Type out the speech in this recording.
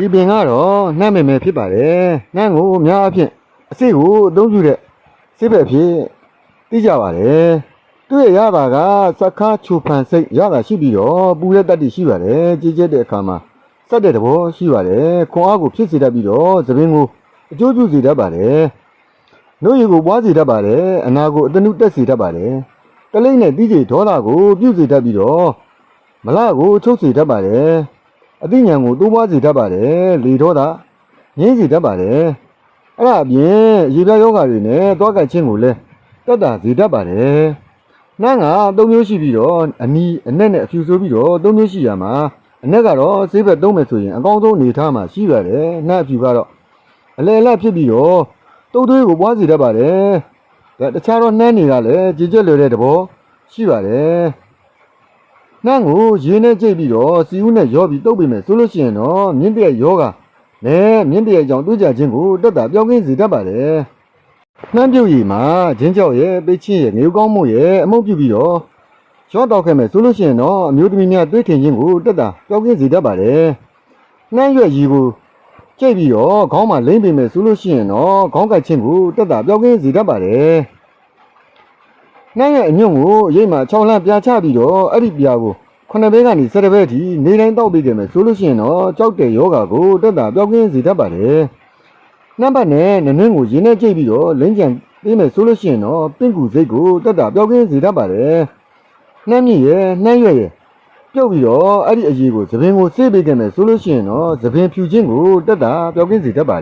ဒီပင်ကတော့နှမ်းမယ်ဖြစ်ပါတယ်နှမ်းကိုများအဖြစ်အစိတ်ကိုအသုံးပြုတဲ့စိတ်ပဲဖြစ်သိကြပါတယ်သူ့ရဲ့ရတာကစက္ခါချူဖန်စိတ်ရတာရှိပြီးတော့ပူတဲ့တတ်တည်ရှိပါတယ်ကြီးကျက်တဲ့အခါမှာစက်တဲ့သဘောရှိပါတယ်ခွန်အားကိုဖြစ်စေတတ်ပြီးတော့သပင်ကိုအကျိုးပြုစေတတ်ပါတယ်နှုတ်ရည်ကိုပွားစေတတ်ပါတယ်အနာကိုအတနုတက်စေတတ်ပါတယ်တလိမ့်နဲ့တိကျဒေါသကိုပြုစေတတ်ပြီးတော့မလကိုချုပ်စေတတ်ပါတယ်အသိဉာဏ်ကိုတိုးပွားစေတတ်ပါတယ်လေဒေါသငြိမ်းစေတတ်ပါတယ်အဲ့ဒါအပြင်ရေပြားယောဂတွေနဲ့သွားကတ်ခြင်းကိုလည်းတက်တာစေတတ်ပါတယ်နှမ်းက၃မျိုးရှိပြီးတော့အနီအနက်နဲ့အဖြူဆိုပြီးတော့၃မျိုးရှိရမှာအနက်ကတော့ဆေးဘက်သုံးမယ်ဆိုရင်အကောင်းဆုံးအနေထားမှာရှိပါတယ်နှမ်းအဖြူကတော့အလယ်လက်ဖြစ်ပြီးတော့တုပ်သွေးကိုပွားစေတတ်ပါတယ်တခြားတော့နှမ်းတွေကလည်းကြည်ကြက်လွယ်တဲ့သဘောရှိပါတယ်နှမ်းကိုရေနဲ့ကြိတ်ပြီးတော့စီဦးနဲ့ရောပြီးတုပ်ပေးမယ်ဆိုလို့ရှိရင်တော့မြင့်တဲ့ယောဂနဲ့မြင့်တဲ့ကြောင့်တွေးကြခြင်းကိုတက်တာပြောင်းကင်းစေတတ်ပါတယ်နှမ်းပြုတ်ရည်မှာဂျင်းကြောက်ရဲ့ပိတ်ချင်းရဲ့ငရုတ်ကောင်းမှုရဲ့အမုံပြုတ်ပြီးတော့ရောတောက်ခဲ့မယ်ဆိုလို့ရှိရင်တော့အမျိုးသမီးများတွေးထင်ခြင်းကိုတက်တာပြောင်းကင်းစေတတ်ပါတယ်နှမ်းရွက်ရည်ကိုကြိတ်ပြီးတော့ခေါင်းမှာလိမ့်ပေးမယ်ဆိုလို့ရှိရင်တော့ခေါင်းကိုက်ခြင်းကိုတက်တာပြောင်းကင်းစေတတ်ပါတယ်နှမ်းရဲ့အညွန့်ကိုရိတ်မှာ6လမ်းပြာချပြီးတော့အဲ့ဒီပြာကို9ဘဲကနေ10ဘဲအထိနေတိုင်းတောက်ပေးခဲ့မယ်ဆိုလို့ရှိရင်တော့ကြောက်တဲ့ယောဂါကိုတက်တာပြောင်းကင်းစေတတ်ပါတယ်နှမ်းပတ်နဲ့နနင်းကိုရင်းနဲ့ကြိတ်ပြီးတော့လိမ့်ကြံပေးမယ်ဆိုလို့ရှိရင်တော့ပင့်ကူစိတ်ကိုတက်တာပြောင်းကင်းစေတတ်ပါတယ်နှမ်းမြင့်ရဲ့နှမ်းရွက်ရဲ့ပြုတ်ပြီးတော့အဲ့ဒီအရေးကိုသပင်ကိုဆေးပေးခဲ့မယ်ဆိုလို့ရှိရင်တော့သပင်ဖြူခြင်းကိုတက်တာပြောင်းကင်းစေတတ်ပါတယ်